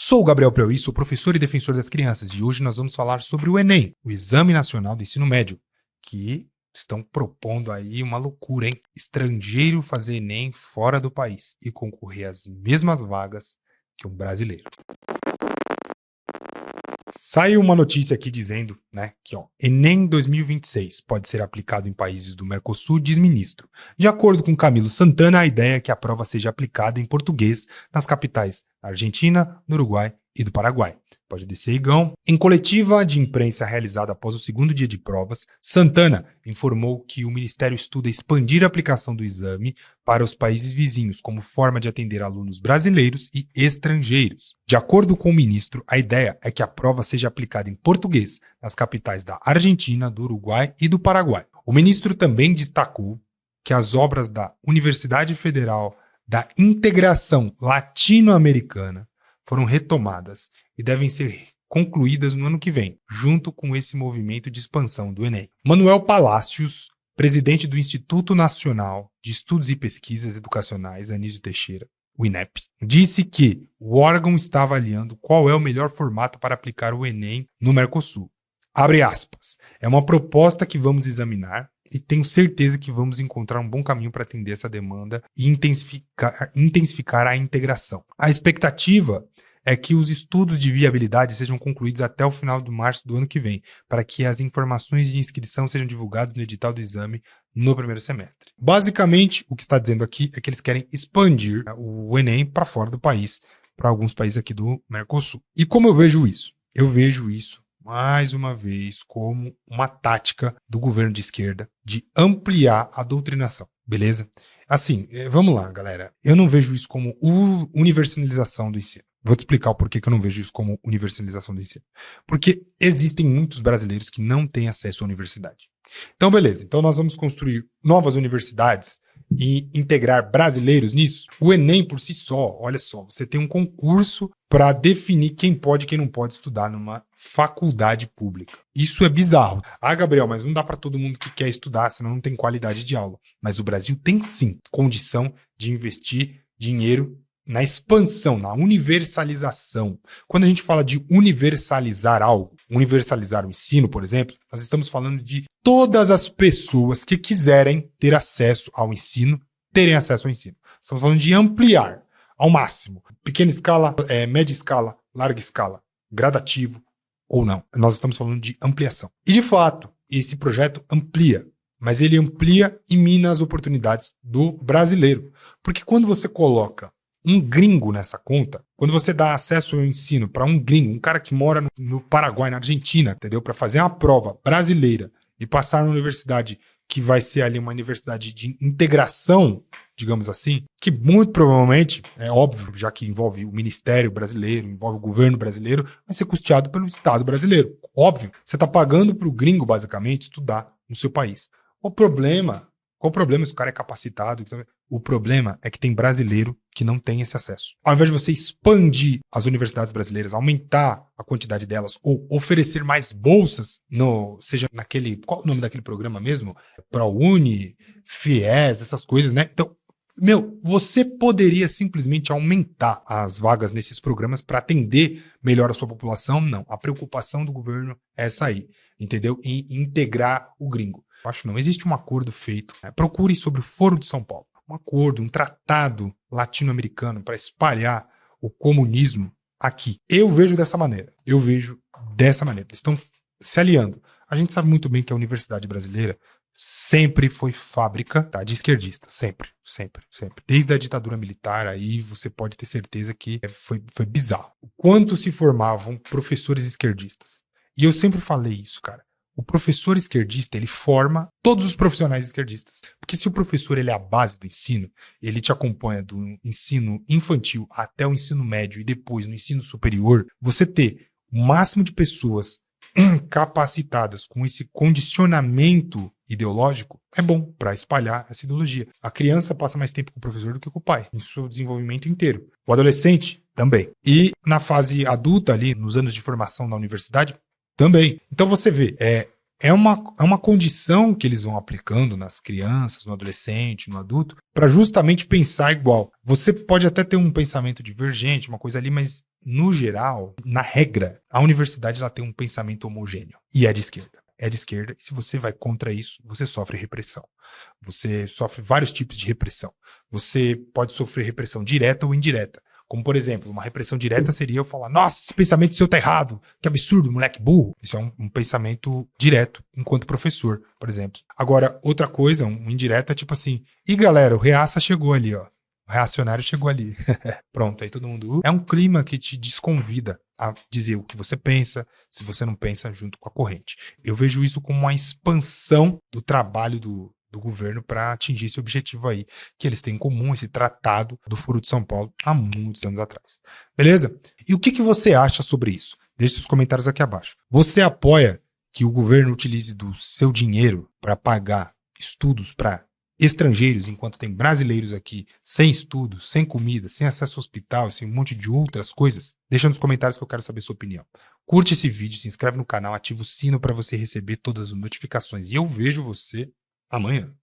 Sou o Gabriel Preuí, sou professor e defensor das crianças e hoje nós vamos falar sobre o Enem, o Exame Nacional do Ensino Médio, que estão propondo aí uma loucura, hein? Estrangeiro fazer Enem fora do país e concorrer às mesmas vagas que um brasileiro. Saiu uma notícia aqui dizendo, que Enem 2026 pode ser aplicado em países do Mercosul, diz ministro. De acordo com Camilo Santana, a ideia é que a prova seja aplicada em português nas capitais da Argentina, do Uruguai e do Paraguai. Pode descer, Igão. Em coletiva de imprensa realizada após o segundo dia de provas, Santana informou que o Ministério estuda expandir a aplicação do exame para os países vizinhos como forma de atender alunos brasileiros e estrangeiros. De acordo com o ministro, a ideia é que a prova seja aplicada em português nas capitais da Argentina, do Uruguai e do Paraguai. O ministro também destacou que as obras da Universidade Federal da Integração Latino-Americana foram retomadas e devem ser concluídas no ano que vem, junto com esse movimento de expansão do Enem. Manuel Palacios, presidente do Instituto Nacional de Estudos e Pesquisas Educacionais, Anísio Teixeira, o INEP, disse que o órgão está avaliando qual é o melhor formato para aplicar o Enem no Mercosul. Abre aspas. É uma proposta que vamos examinar e tenho certeza que vamos encontrar um bom caminho para atender essa demanda e intensificar a integração. A expectativa é que os estudos de viabilidade sejam concluídos até o final de março do ano que vem, para que as informações de inscrição sejam divulgadas no edital do exame no primeiro semestre. Basicamente, o que está dizendo aqui é que eles querem expandir o Enem para fora do país, para alguns países aqui do Mercosul. E como eu vejo isso? Eu vejo isso mais uma vez, como uma tática do governo de esquerda de ampliar a doutrinação, beleza? Assim, vamos lá, galera. Eu não vejo isso como universalização do ensino. Vou te explicar o porquê que eu não vejo isso como universalização do ensino. Porque existem muitos brasileiros que não têm acesso à universidade. Então, beleza. Então, nós vamos construir novas universidades e integrar brasileiros nisso. O Enem, por si só, olha só, você tem um concurso para definir quem pode e quem não pode estudar numa faculdade pública. Isso é bizarro. Ah, Gabriel, mas não dá para todo mundo que quer estudar, senão não tem qualidade de aula. Mas o Brasil tem sim condição de investir dinheiro na expansão, na universalização. Quando a gente fala de universalizar algo, universalizar o ensino, por exemplo, nós estamos falando de todas as pessoas que quiserem ter acesso ao ensino, terem acesso ao ensino. Estamos falando de ampliar ao máximo. Pequena escala, média escala, larga escala, gradativo ou não. Nós estamos falando de ampliação. E, de fato, esse projeto amplia, mas ele amplia e mina as oportunidades do brasileiro. Porque quando você coloca um gringo nessa conta, quando você dá acesso ao ensino para um gringo, um cara que mora no Paraguai, na Argentina, entendeu? Para fazer uma prova brasileira e passar na universidade que vai ser ali uma universidade de integração, digamos assim, que muito provavelmente, é óbvio, já que envolve o Ministério brasileiro, envolve o governo brasileiro, vai ser custeado pelo Estado brasileiro. Óbvio, você está pagando para o gringo, basicamente, estudar no seu país. Qual o problema se o cara é capacitado? O problema é que tem brasileiro que não tem esse acesso. Ao invés de você expandir as universidades brasileiras, aumentar a quantidade delas ou oferecer mais bolsas, seja naquele... Qual é o nome daquele programa mesmo? ProUni, FIES, essas coisas, né? Então, você poderia simplesmente aumentar as vagas nesses programas para atender melhor a sua população? Não. A preocupação do governo é essa aí, entendeu? E integrar o gringo. Eu acho que não. Existe um acordo feito. Procure sobre o Foro de São Paulo. Um acordo, um tratado latino-americano para espalhar o comunismo aqui. Eu vejo dessa maneira. Eles estão se aliando. A gente sabe muito bem que a universidade brasileira sempre foi fábrica, de esquerdistas. Sempre. Desde a ditadura militar, aí você pode ter certeza que foi bizarro. O quanto se formavam professores esquerdistas. E eu sempre falei isso, cara. O professor esquerdista, ele forma todos os profissionais esquerdistas. Porque se o professor ele é a base do ensino, ele te acompanha do ensino infantil até o ensino médio e depois no ensino superior, você ter o máximo de pessoas capacitadas com esse condicionamento ideológico é bom para espalhar essa ideologia. A criança passa mais tempo com o professor do que com o pai, em seu desenvolvimento inteiro. O adolescente também. E na fase adulta, ali, nos anos de formação na universidade, também. Então você vê, é uma condição que eles vão aplicando nas crianças, no adolescente, no adulto, para justamente pensar igual. Você pode até ter um pensamento divergente, uma coisa ali, mas no geral, na regra, a universidade ela tem um pensamento homogêneo e é de esquerda. É de esquerda, e se você vai contra isso, você sofre repressão. Você sofre vários tipos de repressão. Você pode sofrer repressão direta ou indireta. Como, por exemplo, uma repressão direta seria eu falar: nossa, esse pensamento seu tá errado, que absurdo, moleque burro. Isso é um pensamento direto, enquanto professor, por exemplo. Agora, outra coisa, um indireto, é tipo assim: e galera, o reaça chegou ali, ó. O reacionário chegou ali. Pronto, aí todo mundo. É um clima que te desconvida a dizer o que você pensa, se você não pensa junto com a corrente. Eu vejo isso como uma expansão do trabalho do governo para atingir esse objetivo aí, que eles têm em comum, esse tratado do Foro de São Paulo, há muitos anos atrás. Beleza? E o que você acha sobre isso? Deixe seus comentários aqui abaixo. Você apoia que o governo utilize do seu dinheiro para pagar estudos para estrangeiros, enquanto tem brasileiros aqui sem estudos, sem comida, sem acesso ao hospital, sem um monte de outras coisas? Deixa nos comentários que eu quero saber sua opinião. Curte esse vídeo, se inscreve no canal, ativa o sino para você receber todas as notificações. E eu vejo você amanhã.